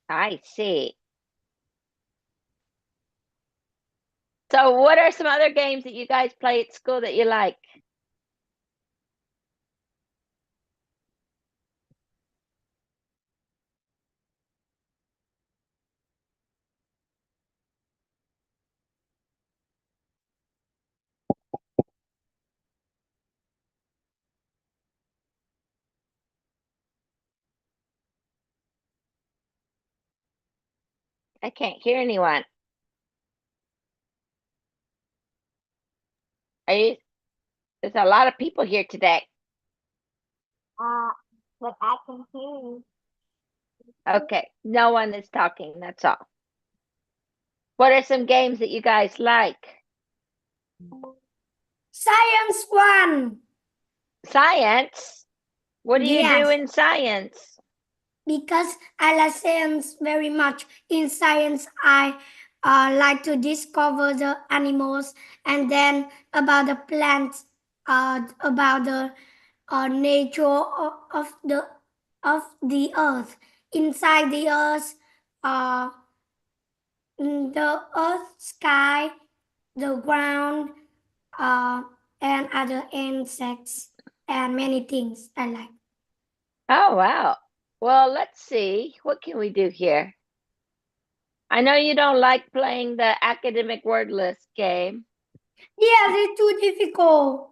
I see. So what are some other games that you guys play at school that you like? I can't hear anyone. Are you? There's a lot of people here today. Uh, but I can hear you. Okay, no one is talking, that's all. What are some games that you guys like? Science one. Science? What do you do Yes, in science? because I like science very much. In science, I like to discover the animals and then about the plants, about the nature of the earth. Inside the earth, uh, the earth, sky, the ground, uh, and other insects and many things I like. Oh, wow. Well, let's see. What can we do here? I know you don't like playing the academic word list game. Yeah, they're too difficult.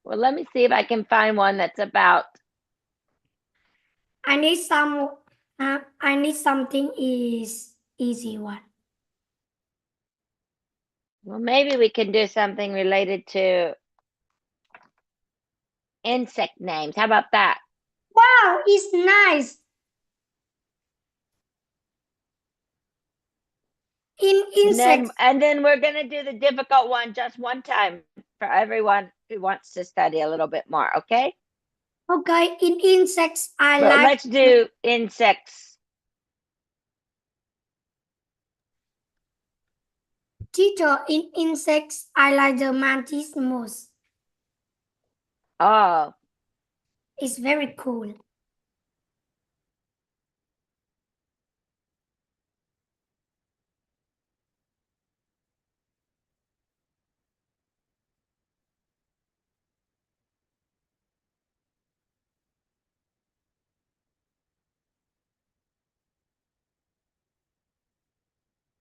Well, let me see if I can find one that's about. I need some. I need something is easy one. Well, maybe we can do something related to insect names. How about that? Wow, it's nice. In insects. And then we're gonna do the difficult one just one time for everyone who wants to study a little bit more, okay? Okay, in insects I But like. let's do insects. Teacher, in insects I like the mantis most. Oh, It's very cool.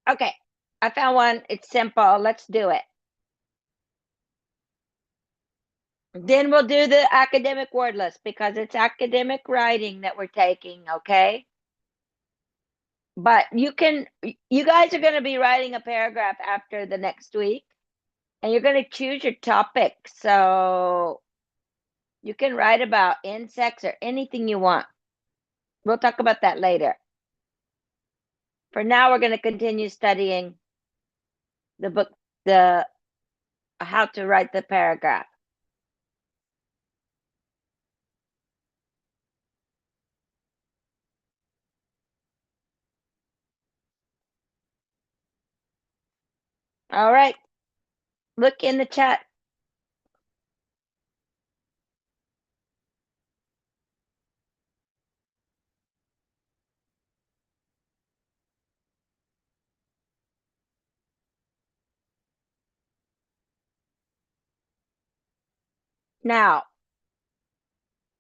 okay. I found one. It's simple. Let's do it. Then we'll do the academic word list because it's academic writing that we're taking, okay? But you guys are going to be writing a paragraph after the next week and you're going to choose your topic. So you can write about insects or anything you want. We'll talk about that later. For now, we're going to continue studying the book, the how to write the paragraph. All right. Look in the chat. Now,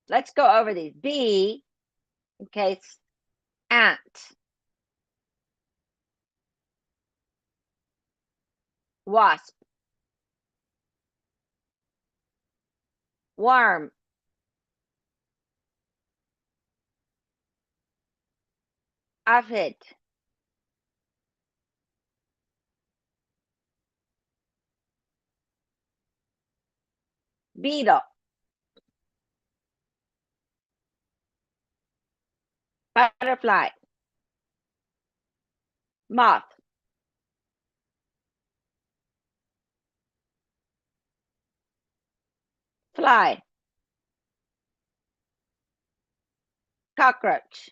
let's go over these. Bee, okay, ant. Wasp. Worm. Aphid. Beetle. Butterfly. Moth. Fly. Cockroach.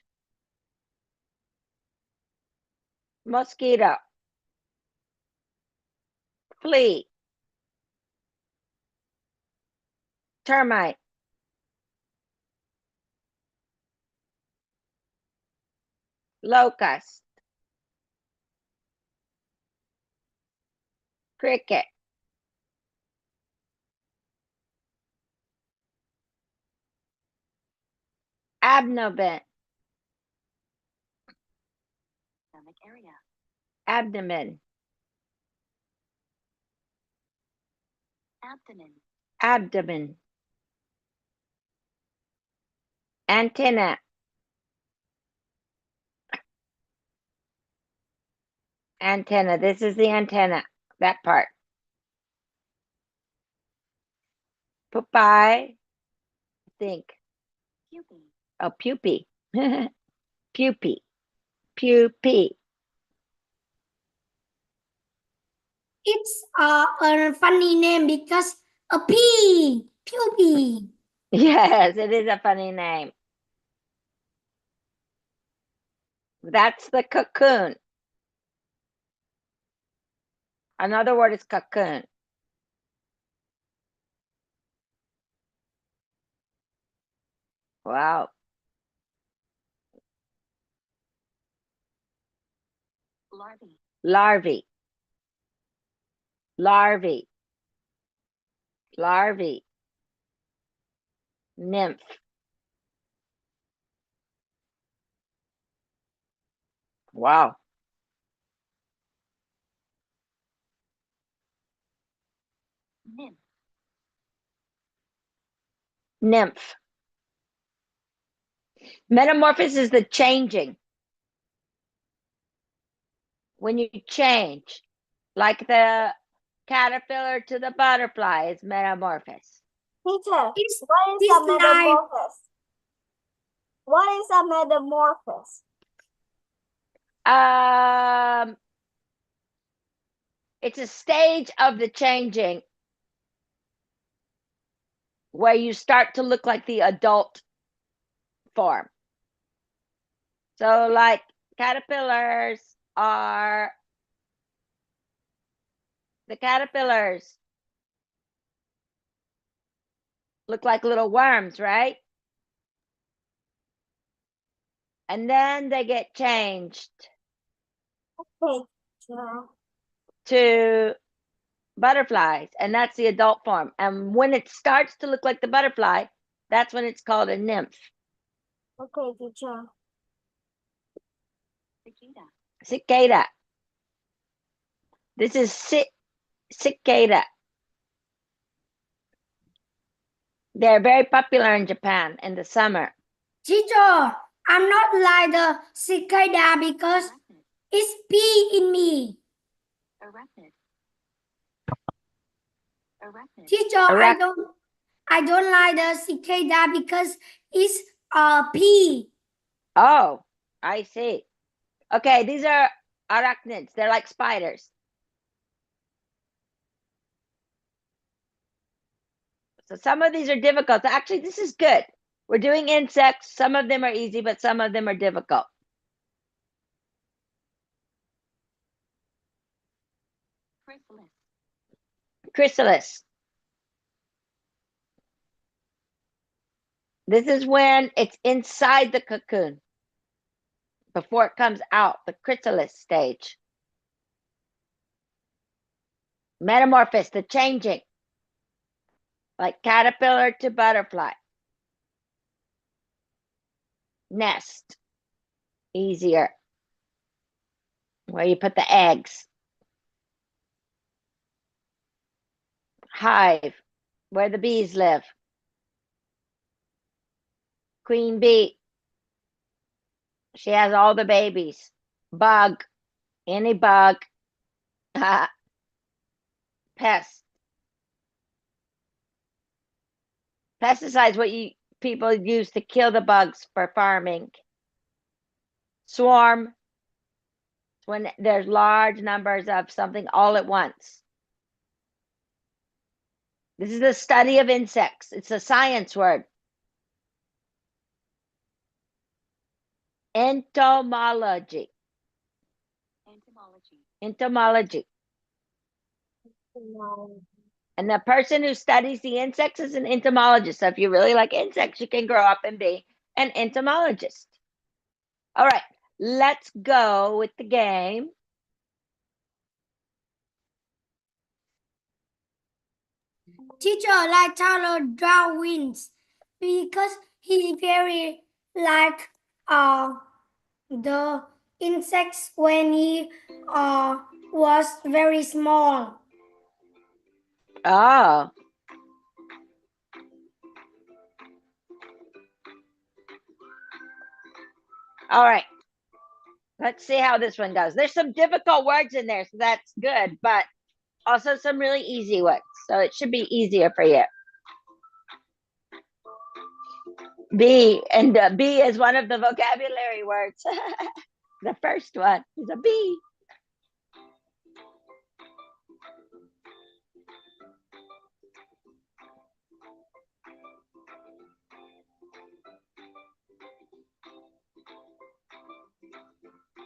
Mosquito. Flea. Termite. Locust. Cricket. Abdomen. Stomach area. Abdomen. Abdomen. Abdomen. Antenna. Antenna. This is the antenna. That part. Pupae. Think. Pupil. Oh, pupil. Pupil. Pupil. It's a funny name because a pea, puppy. Yes, it is a funny name. That's the cocoon. Another word is cocoon. Wow. Larvae. Larvae. Larvae. Larvae. Nymph. Wow. Nymph. Nymph. Metamorphosis is the changing. When you change, like the caterpillar to the butterfly is metamorphosis. Teacher, It's what is this a metamorphosis? What is a metamorphosis? It's a stage of the changing where you start to look like the adult form. So like caterpillars are the caterpillars look like little worms, right? And then they get changed Okay, teacher. to butterflies, and that's the adult form. And when it starts to look like the butterfly, that's when it's called a nymph. Okay, teacher. Cicada. Cicada. This is cicada. They're very popular in Japan in the summer. Teacher, I'm not like the cicada because Arachnid. it's pea in me. Arachnid. Arachnid. Teacher, Arac- I don't like the cicada because it's pea. Oh, I see. Okay, these are arachnids. They're like spiders. So some of these are difficult. Actually, this is good. We're doing insects. Some of them are easy, but some of them are difficult. Chrysalis. Chrysalis. This is when it's inside the cocoon before it comes out, the chrysalis stage. Metamorphosis, the changing, like caterpillar to butterfly. Nest, easier, where you put the eggs. Hive, where the bees live. Queen bee, she has all the babies. Bug, any bug. Pest. Pesticides, what people use to kill the bugs for farming. Swarm, when there's large numbers of something all at once. This is the study of insects. It's a science word. Entomology. Entomology. Entomology. And the person who studies the insects is an entomologist. So if you really like insects, you can grow up and be an entomologist. All right. let's go with the game. Teacher like Tyler Darwin's because he very like the insects when he was very small. Oh. All right. Let's see how this one goes. There's some difficult words in there, so that's good, but also some really easy ones. So it should be easier for you. B, and B is one of the vocabulary words. The first one is a B.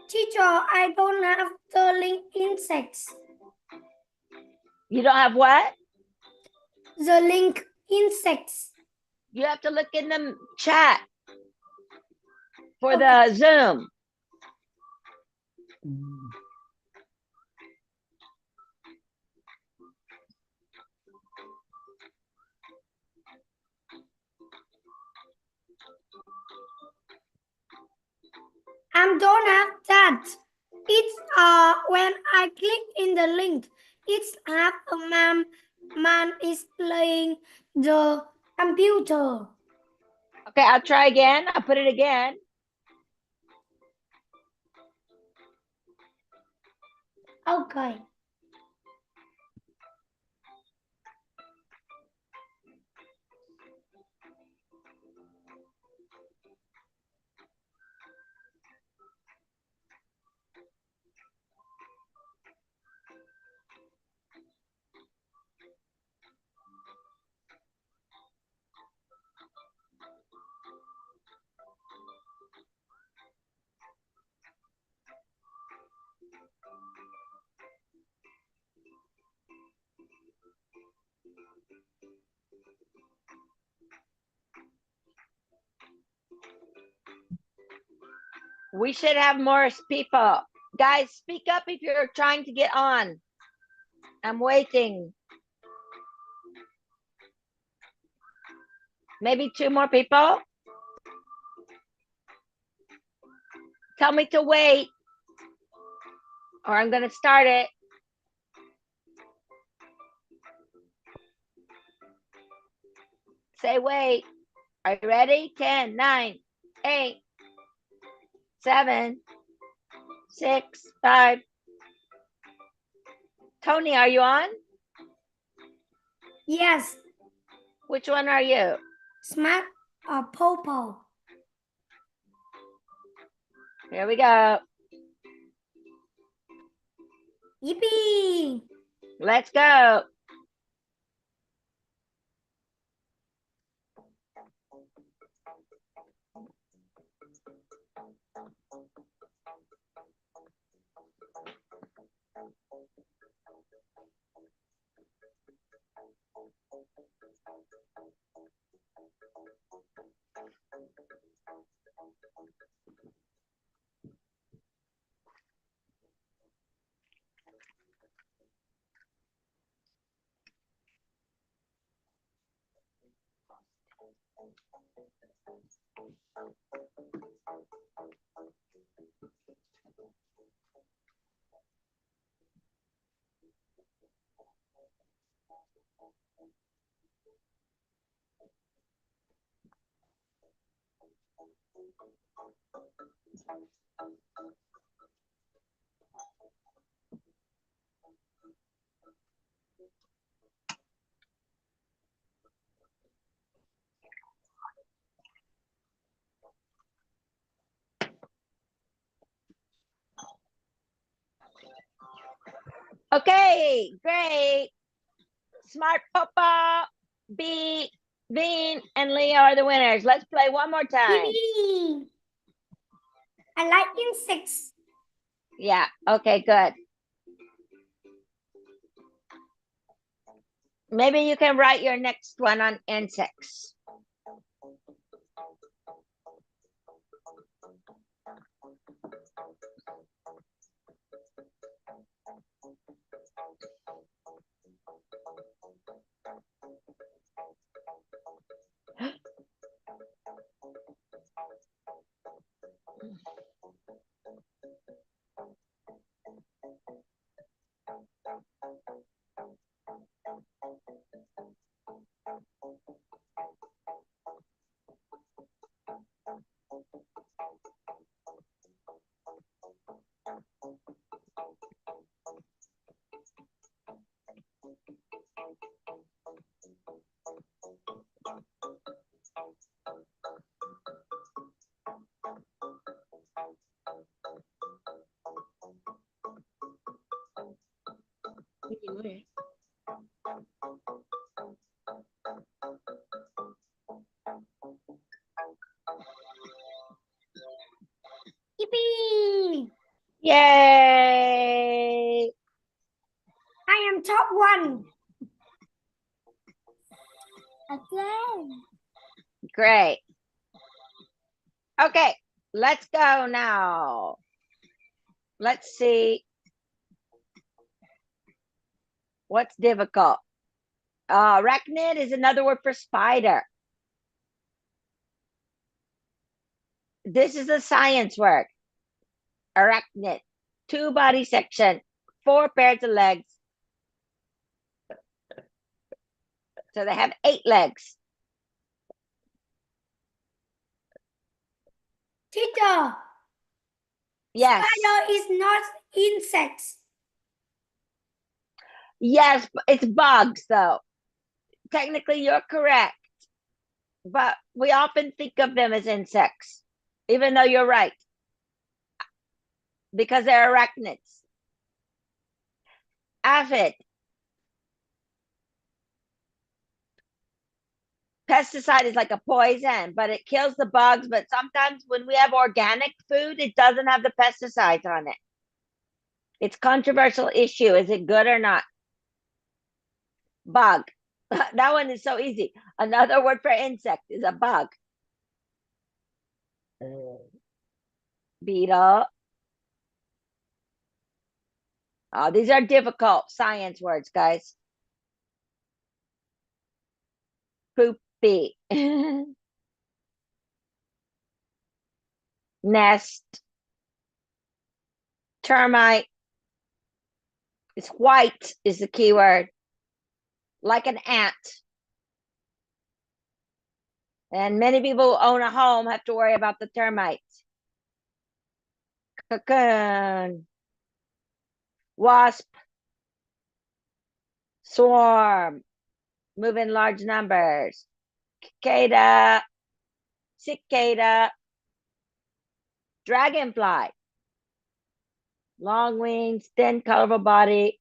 Teacher, I don't have the link insects. You don't have what? The link insects. You have to look in the chat for the Zoom. I don't have that. It's when I click in the link, it's have a man is playing the computer. Okay, I'll try again. I'll put it again. Okay. We should have more people. Guys, speak up if you're trying to get on. I'm waiting. Maybe 2 more people. Tell me to wait, or I'm going to start it. Say wait. Are you ready? 10, 9, 8, 7, 6, 5. Tony, are you on? Yes. Which one are you? Smart or Popo? Here we go. Yippee! Let's go. Okay, great. Smart Papa, B, Bean, and Leo are the winners. Let's play one more time. Yippee! I like insects. Yeah, okay, good. Maybe you can write your next one on insects. Yippee! Yay! I am top one. Again. Great. Okay, let's go now. Let's see what's difficult. Arachnid is another word for spider. This is a science word. Arachnid. 2 body section, 4 pairs of legs. So they have 8 legs. Teacher. Yes. Spider is not insects. Yes, it's bugs though. Technically, you're correct. But we often think of them as insects, even though you're right. Because they're arachnids. Aphid. Pesticide is like a poison, but it kills the bugs. But sometimes when we have organic food, it doesn't have the pesticides on it. It's a controversial issue. Is it good or not? Bug. That one is so easy. Another word for insect is a bug. Beetle. Oh, these are difficult science words, guys. Poopy. Nest. Termite. It's white is the key word. Like an ant. And many people who own a home have to worry about the termites. Cocoon. Wasp. Swarm. Move in large numbers. Cicada. Cicada. Dragonfly. Long wings, thin, colorful body.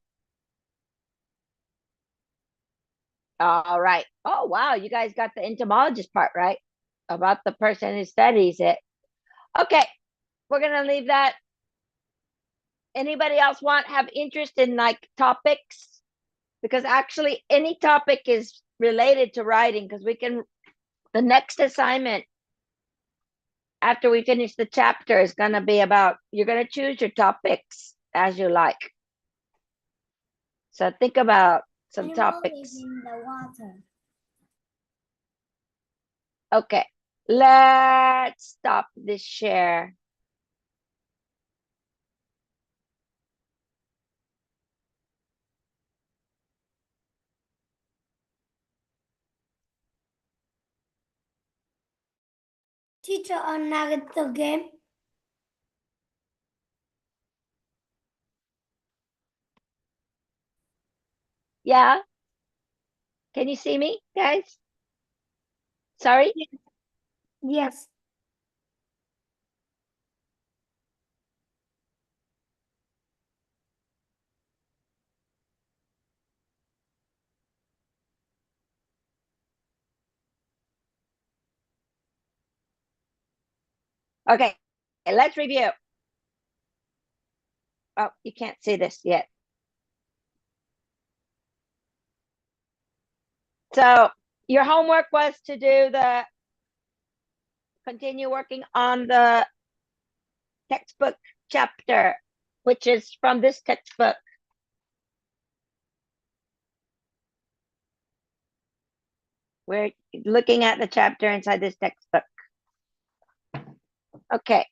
All right. Oh, wow. You guys got the entomologist part right about the person who studies it. Okay. We're going to leave that. Anybody else have interest in like topics? Because actually any topic is related to writing because the next assignment after we finish the chapter is going to be about, you're going to choose your topics as you like. So think about some topics. In the water. Okay, let's stop this share. Teacher on Naruto game. Yeah? Can you see me, guys? Sorry? Yes. Okay, let's review. Oh, you can't see this yet. So your homework was to continue working on the textbook chapter, which is from this textbook. We're looking at the chapter inside this textbook. Okay.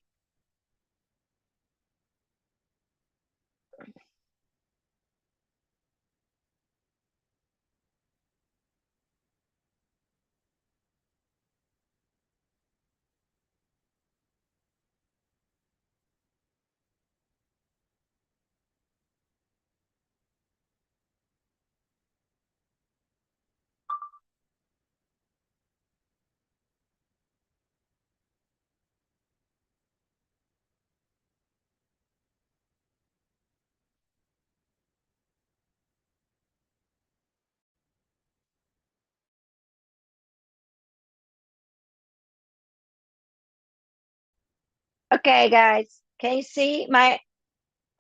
Okay, guys, can you see my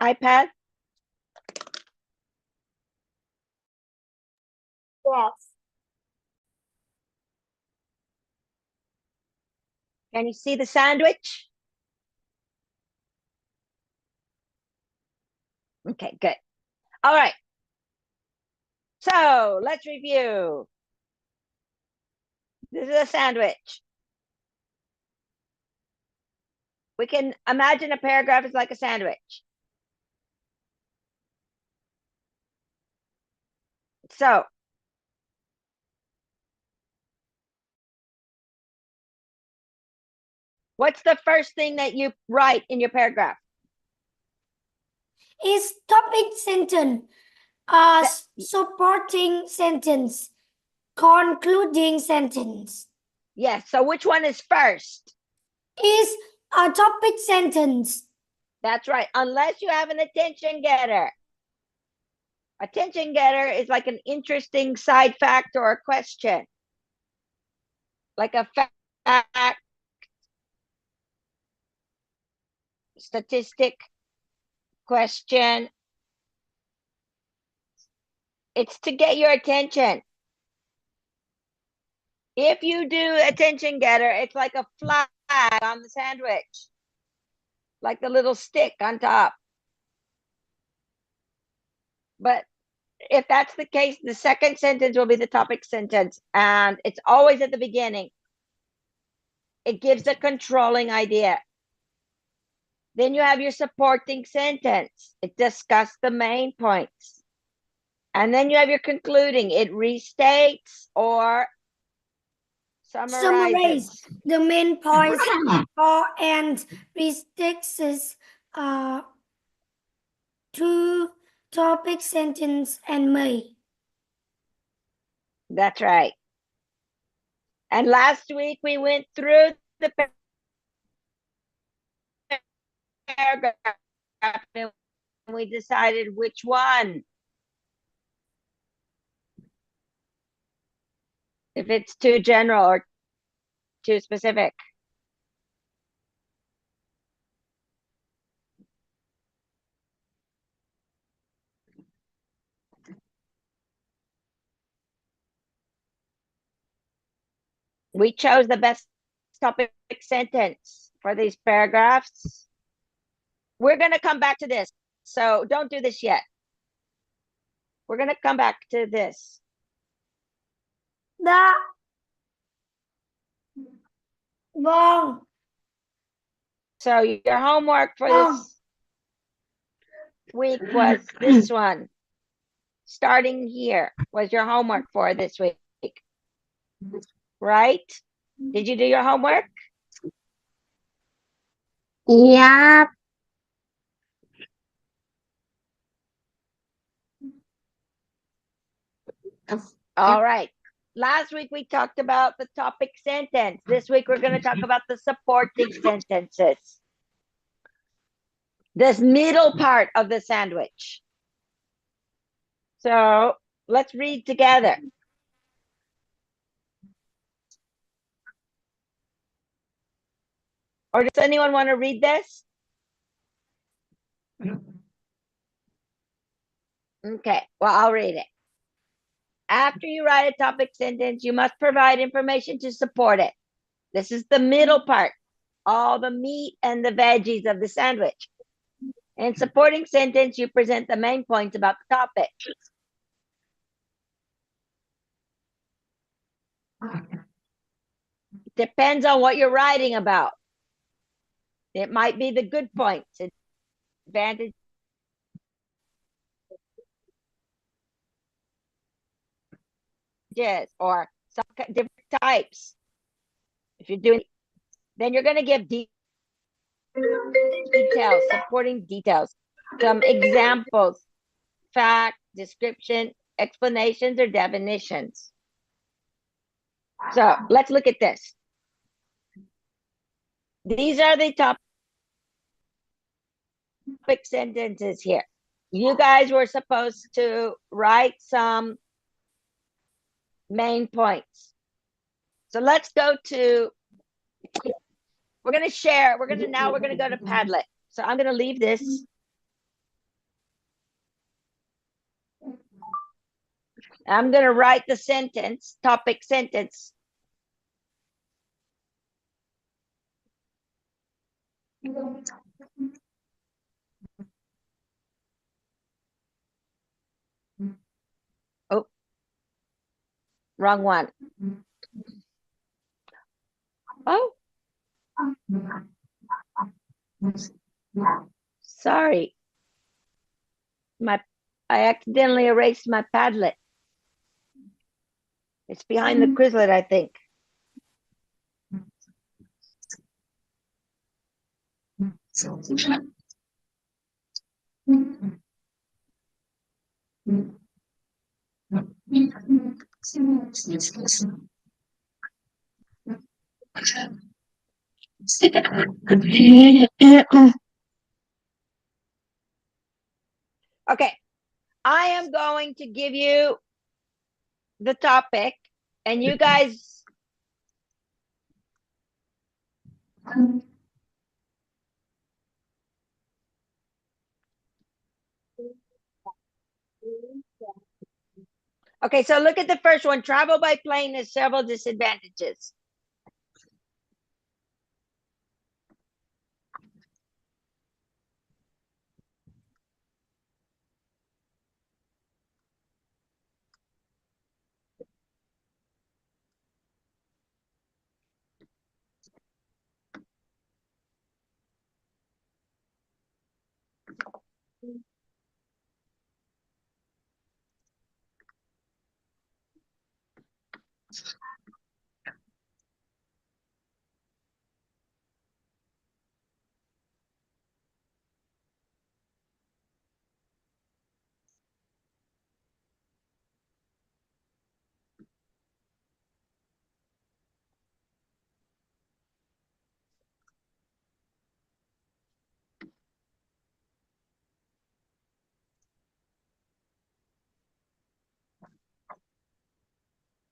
iPad? Yes. Can you see the sandwich? Okay, good. All right. So let's review. This is a sandwich. We can imagine a paragraph is like a sandwich. So what's the first thing that you write in your paragraph? Is topic sentence, supporting sentence, concluding sentence. Yes. So which one is first? Is a topic sentence. That's right. Unless you have an attention getter. Attention getter is like an interesting side fact or a question. Like a fact, statistic, question. It's to get your attention. If you do attention getter, it's like a flag on the sandwich, like a little stick on top. But if that's the case, the second sentence will be the topic sentence, and it's always at the beginning. It gives a controlling idea. Then you have your supporting sentence. It discusses the main points. And then you have your concluding. It restates or summarizes. Summarize the main points and restricts to topic sentence and may. That's right. And last week we went through the paragraph and we decided which one. If it's too general or too specific. We chose the best topic sentence for these paragraphs. We're going to come back to this. So don't do this yet. We're going to come back to this. Wrong. So your homework for this week was this one. Starting here was your homework for this week. Right? Did you do your homework? Yep. All right. Last week we talked about the topic sentence. This week we're going to talk about the supporting sentences. This middle part of the sandwich. So let's read together. Or does anyone want to read this? Okay, well, I'll read it. After you write a topic sentence, you must provide information to support it. This is the middle part, all the meat and the veggies of the sandwich. In supporting sentence, you present the main points about the topic. Depends on what you're writing about. It might be the good points, advantages, or some different types. If you're doing, then you're going to give details, supporting details, some examples, fact, description, explanations, or definitions. So let's look at this. These are the topic sentences here. You guys were supposed to write some main points. So let's go to We're gonna share. We're gonna go to Padlet. So I'm gonna leave this. I'm gonna write the sentence, topic sentence. Oh, wrong one. Oh, sorry. I accidentally erased my Padlet. It's behind the Quizlet, I think. Okay, I am going to give you the topic, and you guys okay, so look at the first one. Travel by plane has several disadvantages.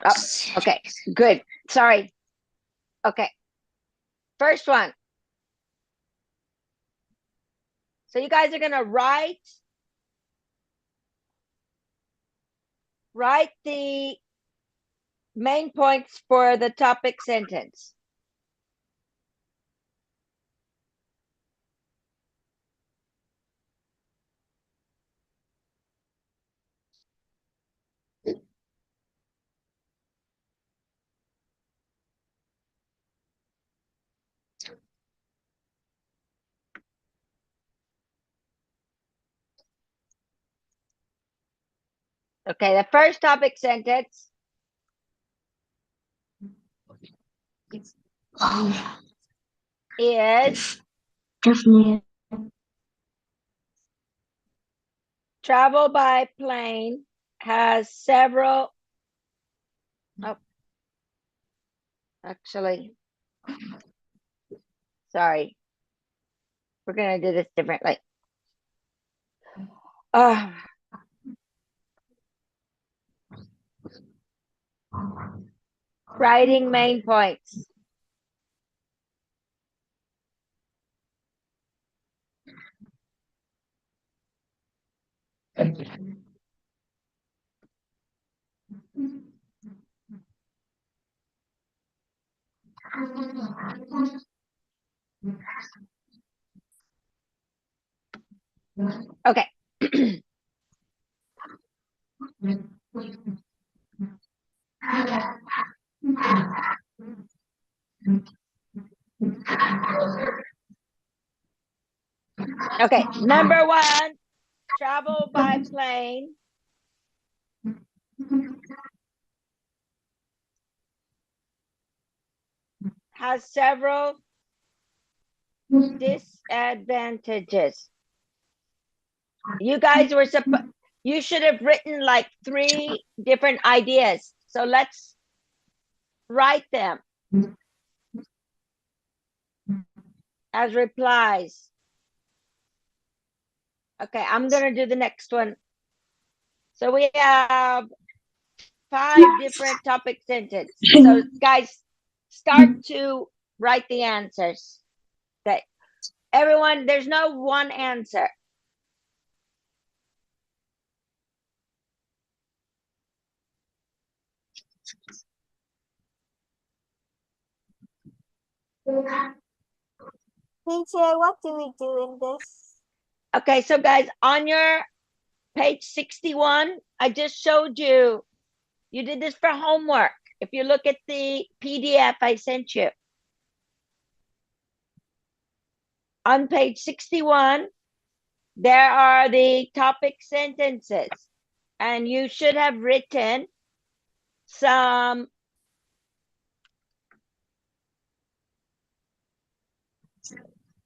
Oh, okay, good. Sorry. Okay. First one. So you guys are gonna write the main points for the topic sentence. Okay, the first topic sentence is travel by plane has several, oh, actually, sorry. We're gonna do this differently. Writing main points. Okay. Okay, number one, travel by plane has several disadvantages. You guys were you should have written like 3 different ideas. So let's write them as replies. Okay, I'm gonna do the next one. So we have 5 different topic sentences. So guys, start to write the answers. Everyone, there's no one answer. Teacher, what do we do in this? Okay, so guys, on your page 61, I just showed you, you did this for homework. If you look at the PDF I sent you. On page 61, there are the topic sentences, and you should have written some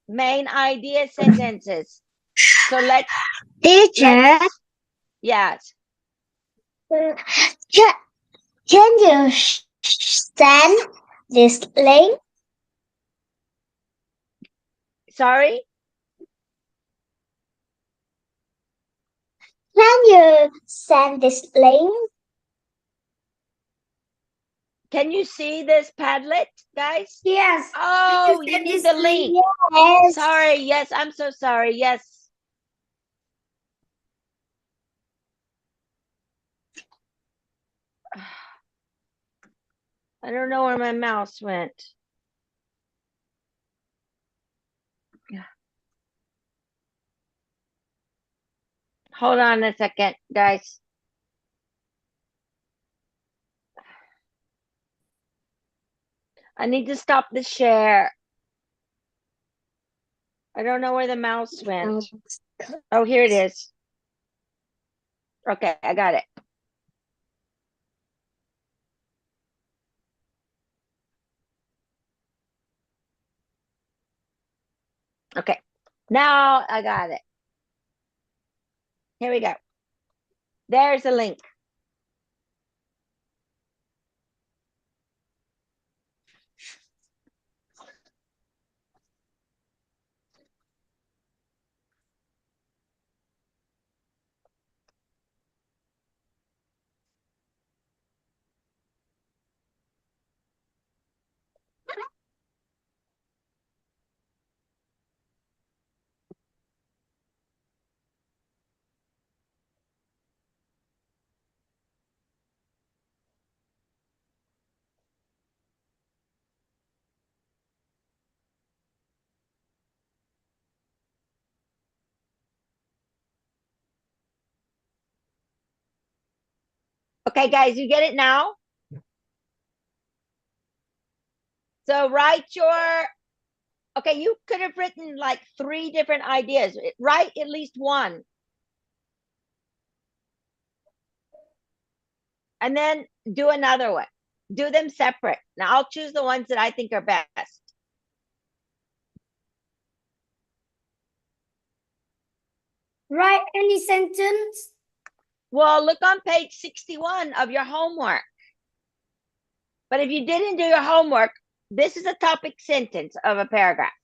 main idea sentences. So Teacher, yes. can you send this link? Sorry? Can you send this link? Can you see this Padlet, guys? Yes. Oh, you need the link. Yes. Sorry, yes, I'm so sorry. Yes. I don't know where my mouse went. Hold on a second, guys. I need to stop the share. I don't know where the mouse went. Oh, here it is. Okay, I got it. Okay, now I got it. Here we go. There's a link. Okay, guys, you get it now? So write your, okay, you could have written like 3 different ideas. Write at least one. And then do another one. Do them separate. Now I'll choose the ones that I think are best. Write any sentence. Well, look on page 61 of your homework. But if you didn't do your homework, this is a topic sentence of a paragraph.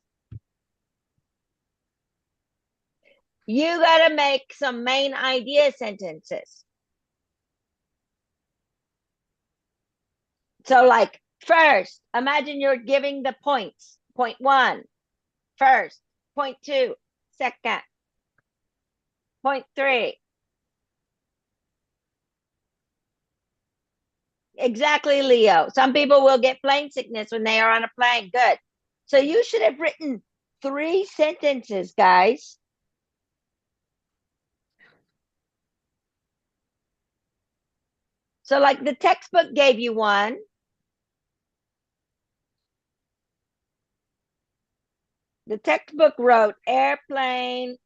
You got to make some main idea sentences. So like first, imagine you're giving the points. Point 1, first. Point 2, second. Point 3. Exactly, Leo. Some people will get plane sickness when they are on a plane. Good. So you should have written 3 sentences, guys. So like the textbook gave you one. The textbook wrote airplane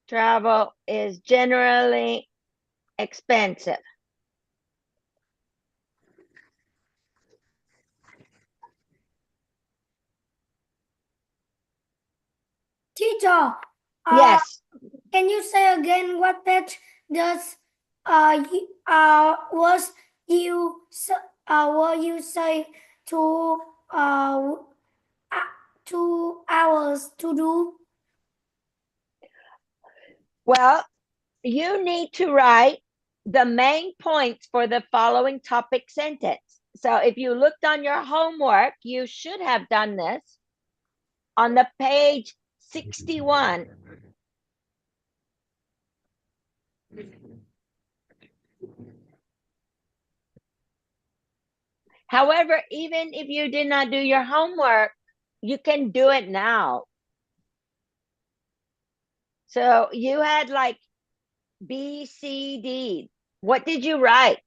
travel is generally expensive. Teacher, Yes. can you say again what page does was you were you say to 2 hours to do? Well, you need to write the main points for the following topic sentence. So if you looked on your homework, you should have done this on the page 61. However, even if you did not do your homework, you can do it now. So you had like B, C, D. What did you write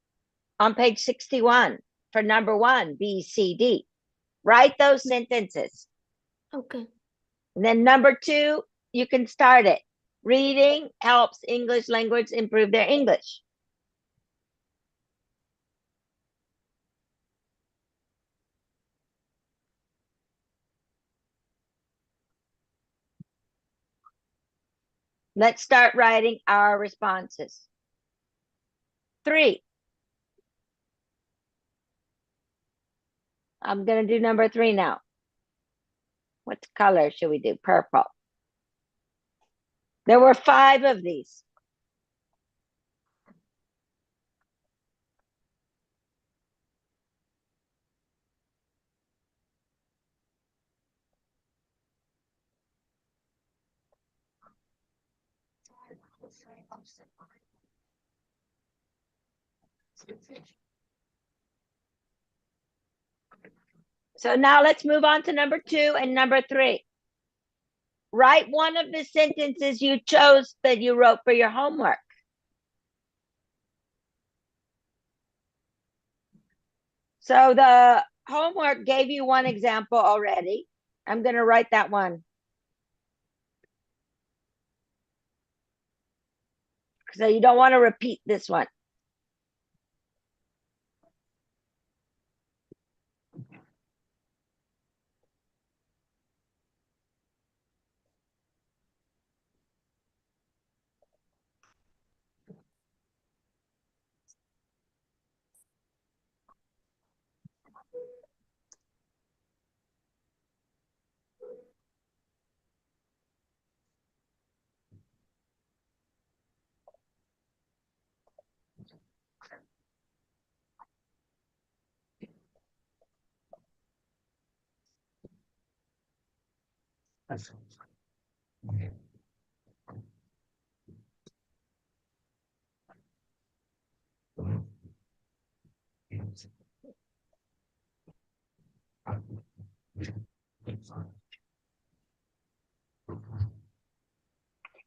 on page 61 for number 1, B, C, D? Write those sentences. Okay. And then number 2, you can start it. Reading helps English language improve their English. Let's start writing our responses. 3. I'm going to do number 3 now. What color should we do? Purple. There were 5 of these. So now let's move on to number 2 and number 3. Write one of the sentences you chose that you wrote for your homework. So the homework gave you one example already. I'm going to write that one. So you don't want to repeat this one.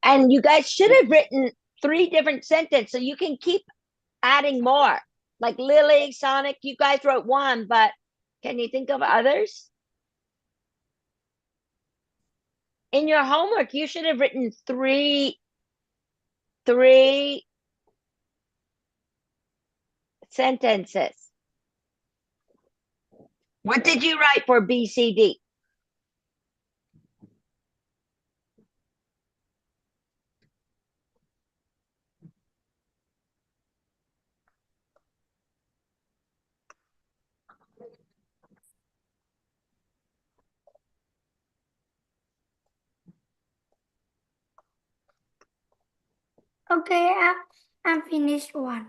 And you guys should have written 3 different sentences so you can keep adding more. Like Lily, Sonic, you guys wrote 1, but can you think of others? In your homework, you should have written 3 sentences. What did you write for BCD? Okay, I finished one.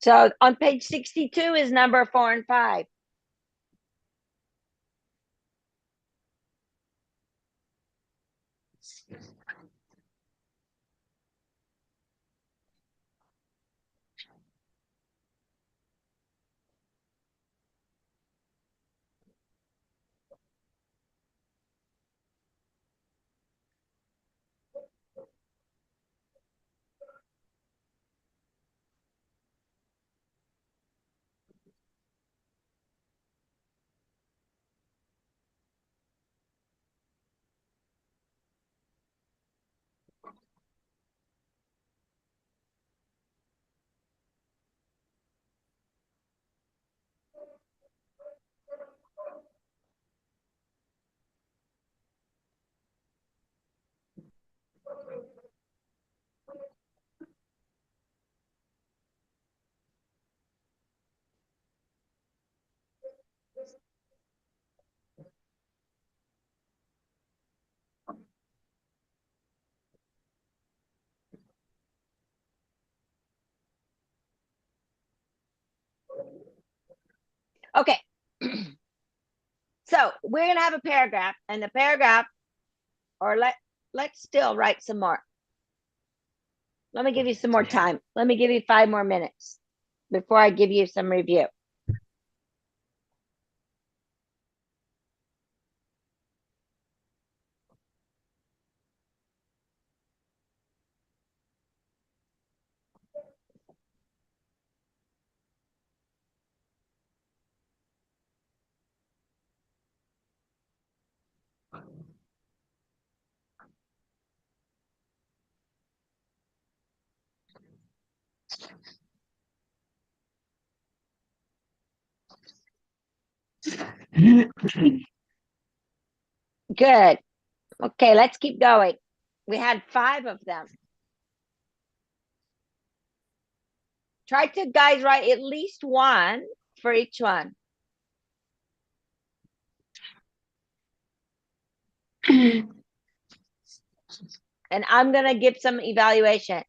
So on page 62 is number 4 and 5. Okay. So we're gonna have a paragraph, and the paragraph, or let's still write some more. Let me give you some more time. Let me give you 5 more minutes before I give you some review. Good. Okay, let's keep going. We had 5 of them. Try to, guys, write at least one for each one. And I'm going to give some evaluation.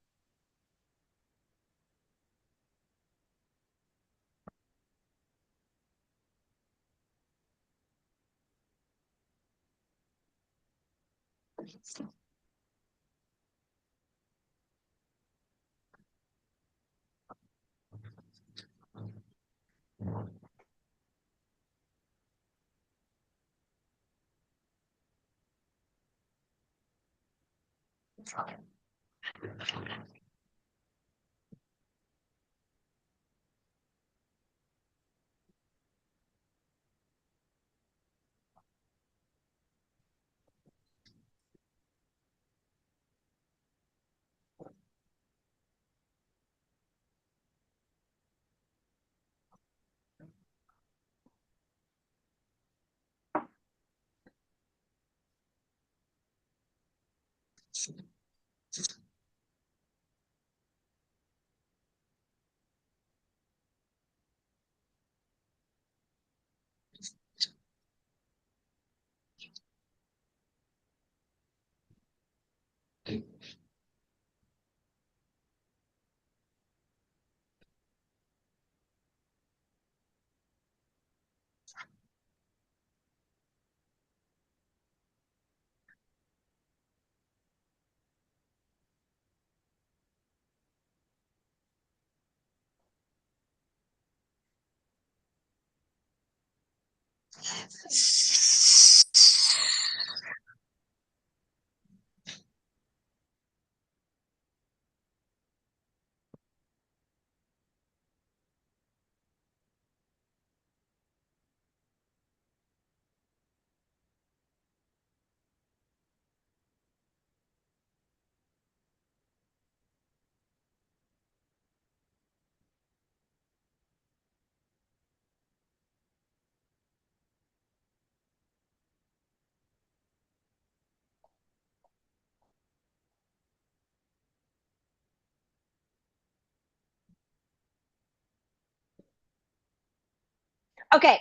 Okay.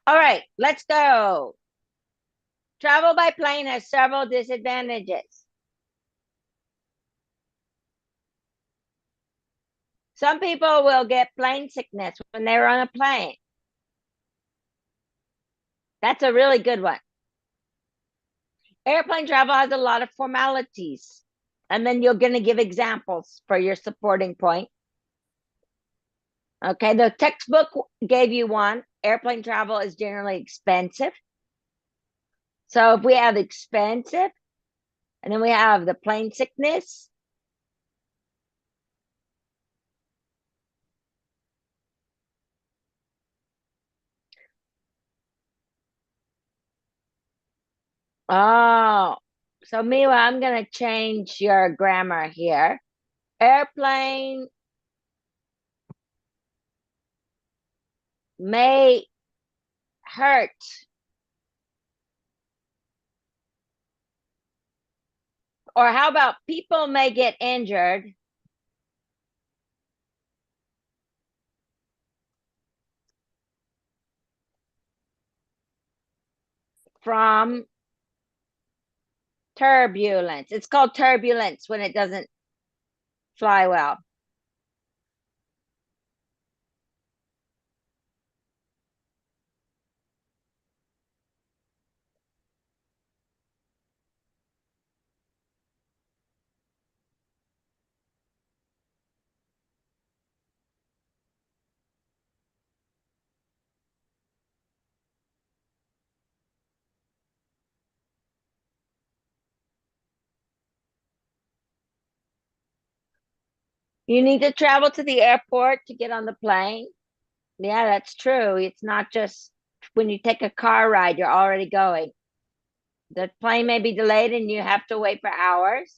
All right, let's go. Travel by plane has several disadvantages. Some people will get plane sickness when they're on a plane. That's a really good one. Airplane travel has a lot of formalities. And then you're going to give examples for your supporting point. Okay, the textbook gave you one. Airplane travel is generally expensive. So if we have expensive, and then we have the plane sickness. Oh, so Miwa, I'm going to change your grammar here. Airplane may hurt. Or how about people may get injured from turbulence. It's called turbulence when it doesn't fly well. You need to travel to the airport to get on the plane. Yeah, that's true. It's not just when you take a car ride, you're already going. The plane may be delayed and you have to wait for hours.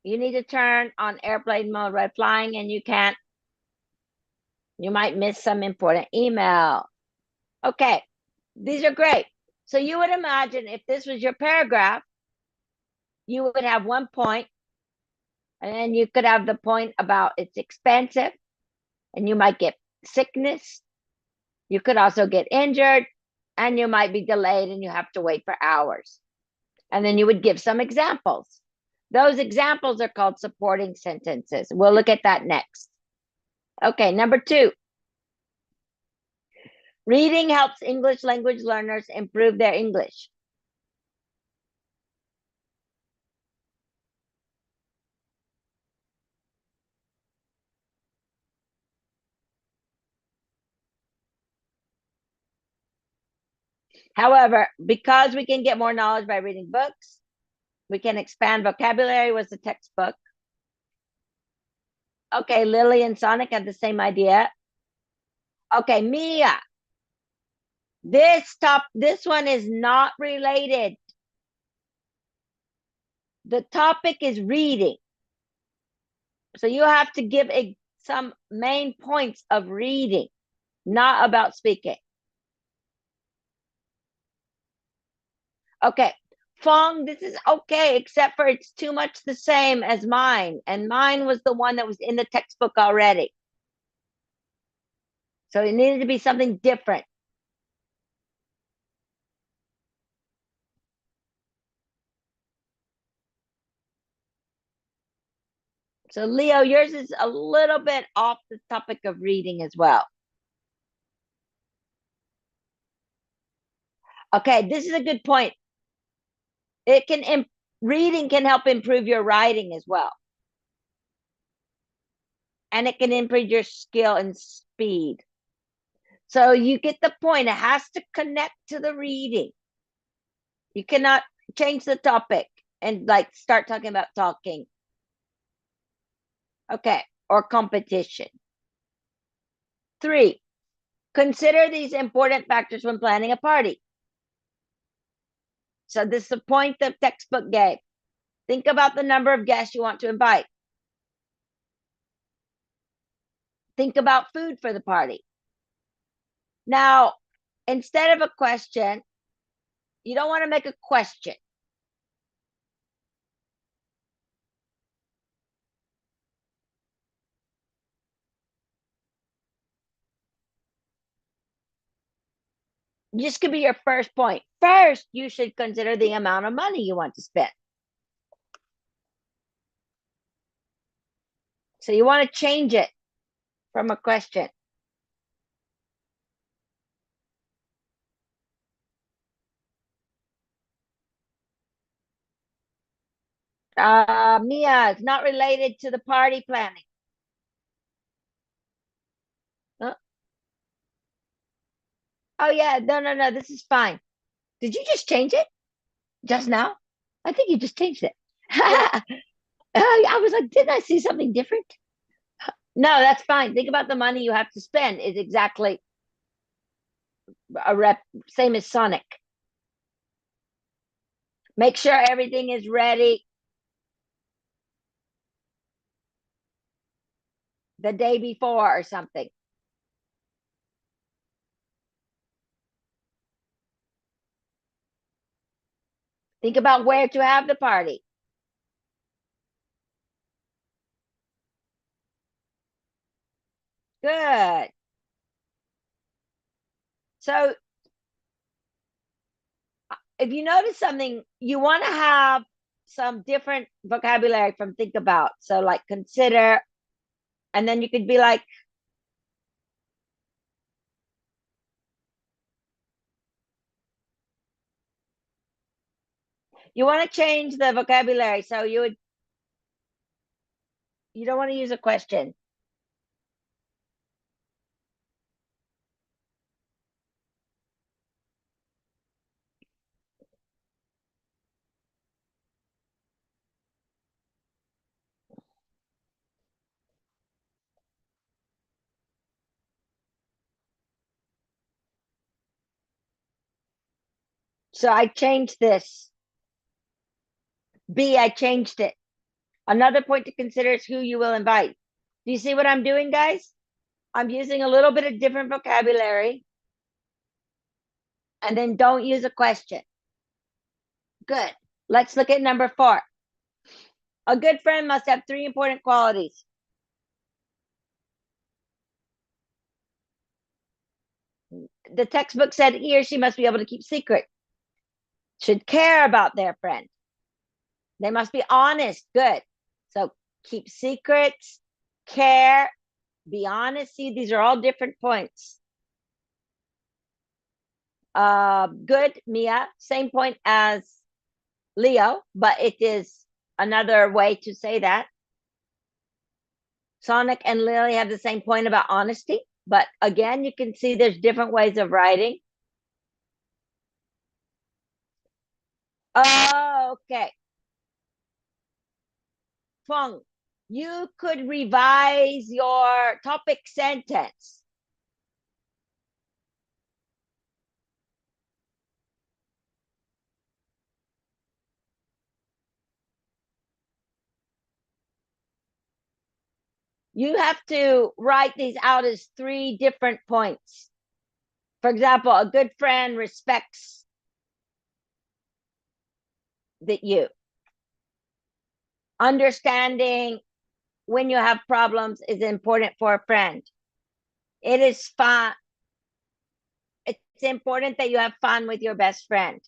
You need to turn on airplane mode while flying and you can't. You might miss some important email. Okay, these are great. So you would imagine if this was your paragraph, you would have one point, and then you could have the point about it's expensive, and you might get sickness. You could also get injured, and you might be delayed and you have to wait for hours. And then you would give some examples. Those examples are called supporting sentences. We'll look at that next. Okay, number 2. Reading helps English language learners improve their English. However, because we can get more knowledge by reading books, we can expand vocabulary was the textbook. Okay, Lily and Sonic had the same idea. Okay, Mia. This one is not related. The topic is reading. So you have to give some main points of reading, not about speaking. Okay, Fong, this is okay, except for it's too much the same as mine. And mine was the one that was in the textbook already. So it needed to be something different. So Leo, yours is a little bit off the topic of reading as well. Okay, this is a good point. Reading can help improve your writing as well. And it can improve your skill and speed. So you get the point. It has to connect to the reading. You cannot change the topic and like start talking about talking. Okay, or competition. 3, consider these important factors when planning a party. So this is the point the textbook gave. Think about the number of guests you want to invite. Think about food for the party. Now, instead of a question, you don't want to make a question. This could be your first point. First, you should consider the amount of money you want to spend. So you want to change it from a question. Mia, it's not related to the party planning. Oh yeah, no, this is fine. Did you just change it just now? I think you just changed it. I was like, didn't I see something different? No, that's fine. Think about the money you have to spend is exactly same as Sonic. Make sure everything is ready the day before or something. Think about where to have the party. Good. So if you notice something, you want to have some different vocabulary from think about. So like consider, and then you could be like, you want to change the vocabulary. So you don't want to use a question. So I changed this. B, I changed it. Another point to consider is who you will invite. Do you see what I'm doing, guys? I'm using a little bit of different vocabulary. And then don't use a question. Good. Let's look at number 4. A good friend must have 3 important qualities. The textbook said he or she must be able to keep secret, should care about their friend. They must be honest. Good. So keep secrets, care, be honest. See, these are all different points. Good, Mia. Same point as Leo, but it is another way to say that. Sonic and Lily have the same point about honesty, but again, you can see there's different ways of writing. Okay. Feng, you could revise your topic sentence. You have to write these out as 3 different points. For example, a good friend respects you. Understanding when you have problems is important for a friend. It is fun. It's important that you have fun with your best friend.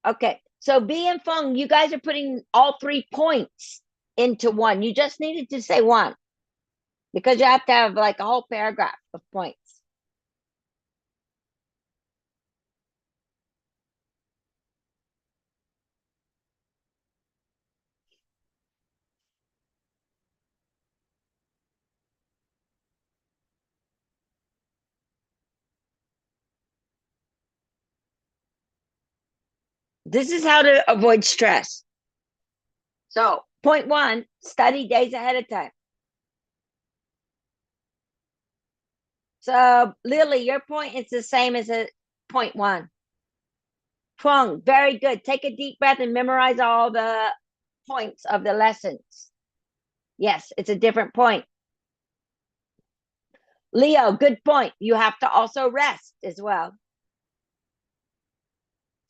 Okay, so B and Feng, you guys are putting all 3 points into one. You just needed to say one because you have to have like a whole paragraph of points. This is how to avoid stress. So, point 1, study days ahead of time. So, Lily, your point is the same as a point 1. Feng, very good. Take a deep breath and memorize all the points of the lessons. Yes, it's a different point. Leo, good point. You have to also rest as well.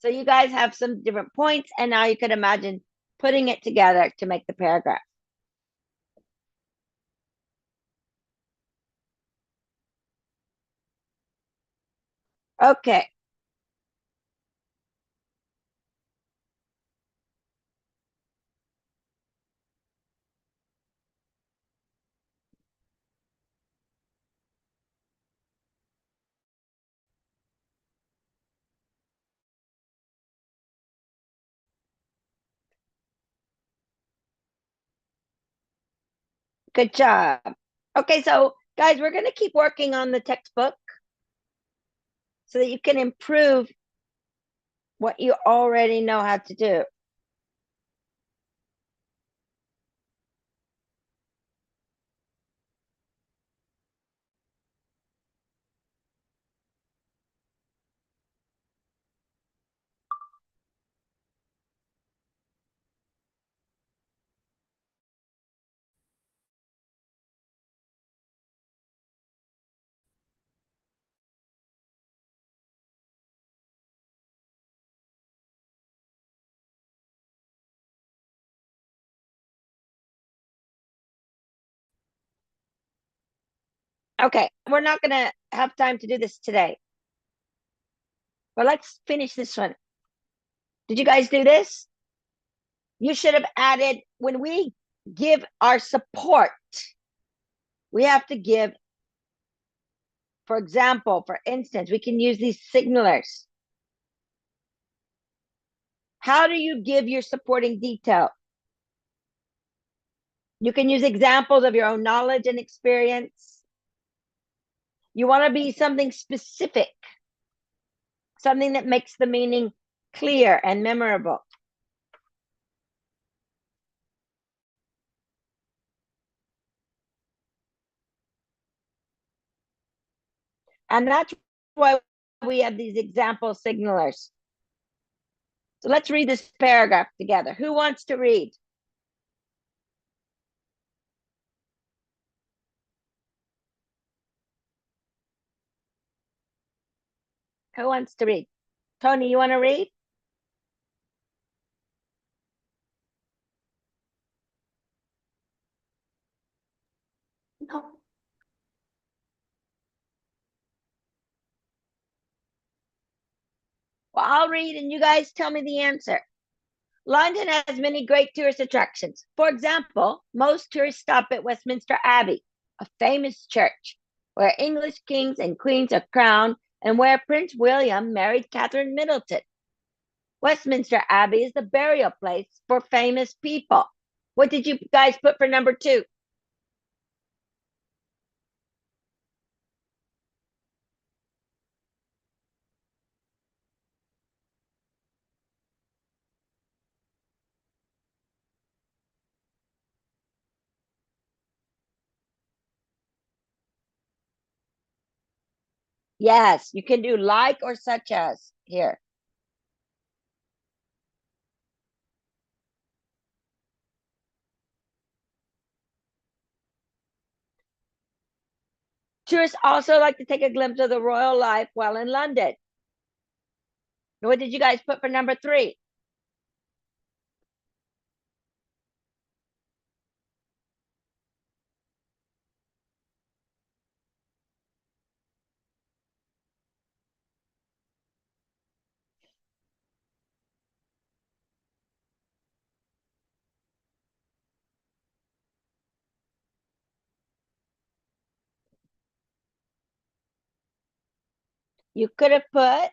So you guys have some different points, and now you could imagine putting it together to make the paragraph. Okay. Good job. Okay, so guys, we're going to keep working on the textbook so that you can improve what you already know how to do. Okay, we're not going to have time to do this today. But let's finish this one. Did you guys do this? You should have added, when we give our support, we have to give, for example, for instance, we can use these signalers. How do you give your supporting detail? You can use examples of your own knowledge and experience. You want to be something specific, something that makes the meaning clear and memorable. And that's why we have these example signalers. So let's read this paragraph together. Who wants to read? Who wants to read? Tony, you want to read? No. Well, I'll read and you guys tell me the answer. London has many great tourist attractions. For example, most tourists stop at Westminster Abbey, a famous church where English kings and queens are crowned and where Prince William married Catherine Middleton. Westminster Abbey is the burial place for famous people. What did you guys put for number 2? Yes, you can do like or such as here. Tourists also like to take a glimpse of the royal life while in London. What did you guys put for number 3? You could have put,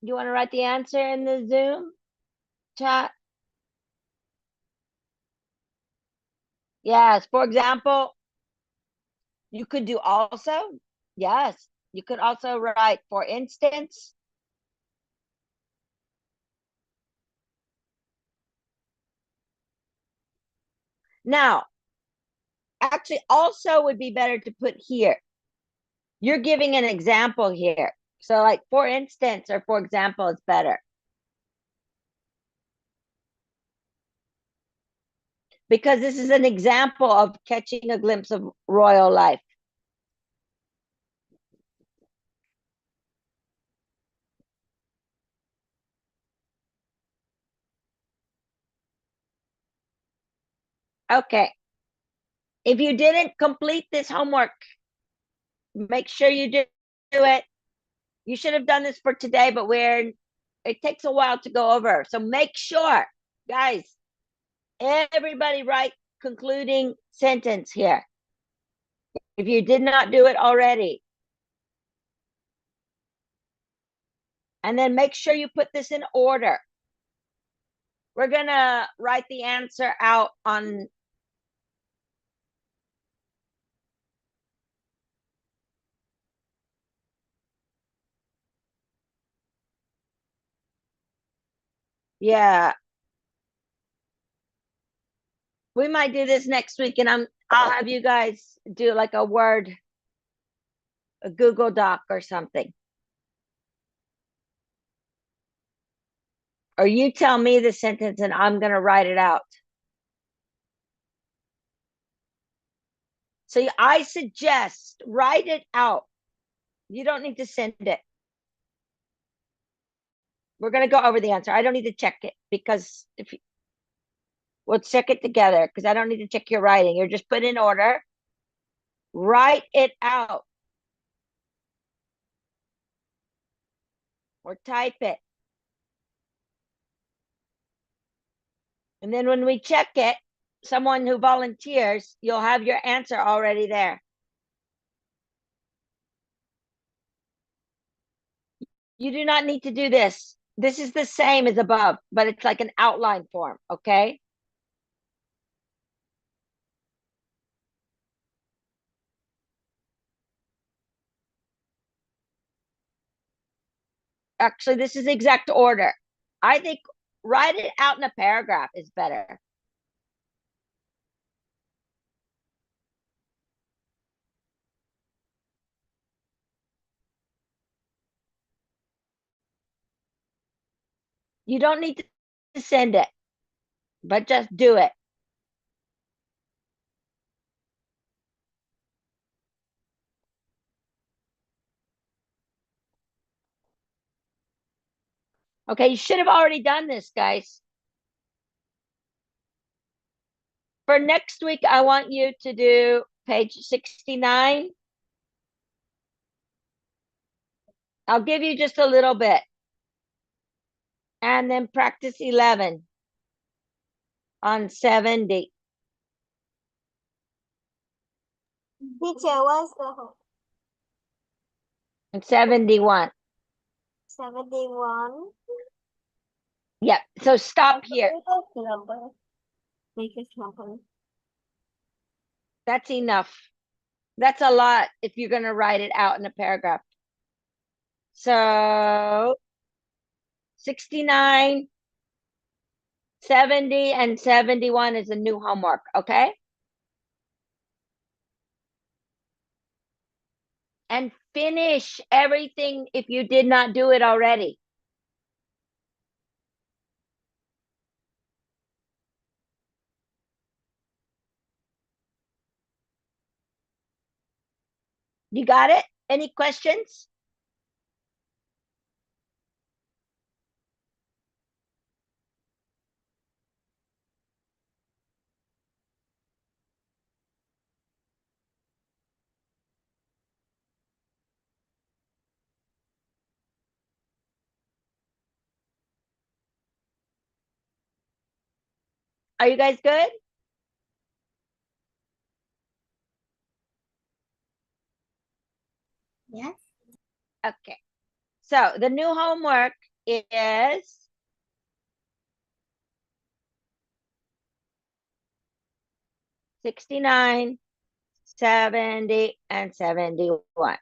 you want to write the answer in the Zoom chat? Yes, for example, you could do also. Yes, you could also write, for instance. Now, actually, also would be better to put here. You're giving an example here. So like, for instance, or for example, is better. Because this is an example of catching a glimpse of royal life. Okay. If you didn't complete this homework, make sure you do it. You should have done this for today, but it takes a while to go over. So make sure, guys, everybody write concluding sentence here. If you did not do it already. And then make sure you put this in order. We're going to write the answer out on yeah. We might do this next week and I'll have you guys do like a Google Doc or something. Or you tell me the sentence and I'm going to write it out. So I suggest write it out. You don't need to send it. We're going to go over the answer. I don't need to check it because we'll check it together because I don't need to check your writing. You're just put in order. Write it out. Or type it. And then when we check it, someone who volunteers, you'll have your answer already there. You do not need to do this. This is the same as above, but it's like an outline form, okay? Actually, this is the exact order. I think write it out in a paragraph is better. You don't need to send it, but just do it. Okay, you should have already done this, guys. For next week, I want you to do page 69. I'll give you just a little bit. And then practice 11 on 70. Teacher, what's the And 71. 71? Yep. So stop here. Number. Make it number. That's enough. That's a lot if you're going to write it out in a paragraph. So 69, 70, and 71 is a new homework, okay? And finish everything if you did not do it already. You got it? Any questions? Are you guys good? Yes. Okay. So the new homework is 69, 70, and 71.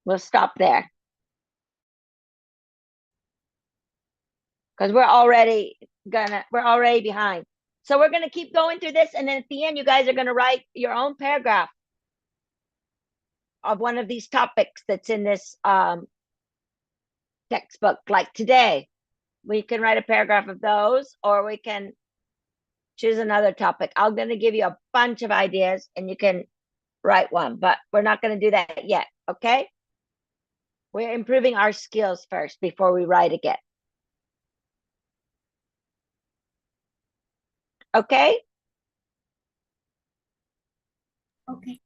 We'll stop there. Because we're already behind. So we're gonna keep going through this, and then at the end, you guys are gonna write your own paragraph of one of these topics that's in this textbook. Like today, we can write a paragraph of those, or we can choose another topic. I'm gonna give you a bunch of ideas, and you can write one, but we're not gonna do that yet, okay? We're improving our skills first before we write again. Okay? Okay.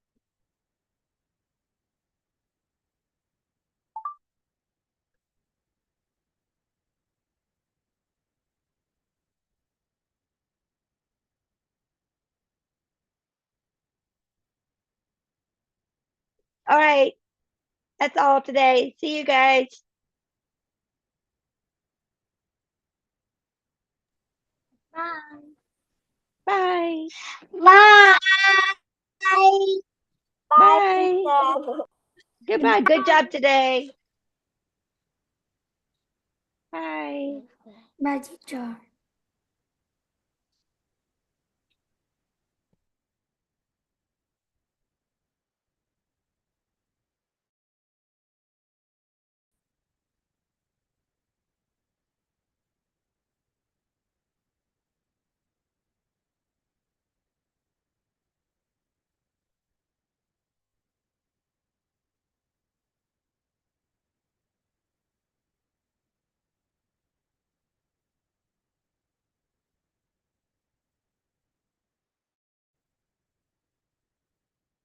All right. That's all today. See you guys. Bye. Bye. Bye. Bye, Bye. teacher. Goodbye. Good job today. Bye. Bye, teacher.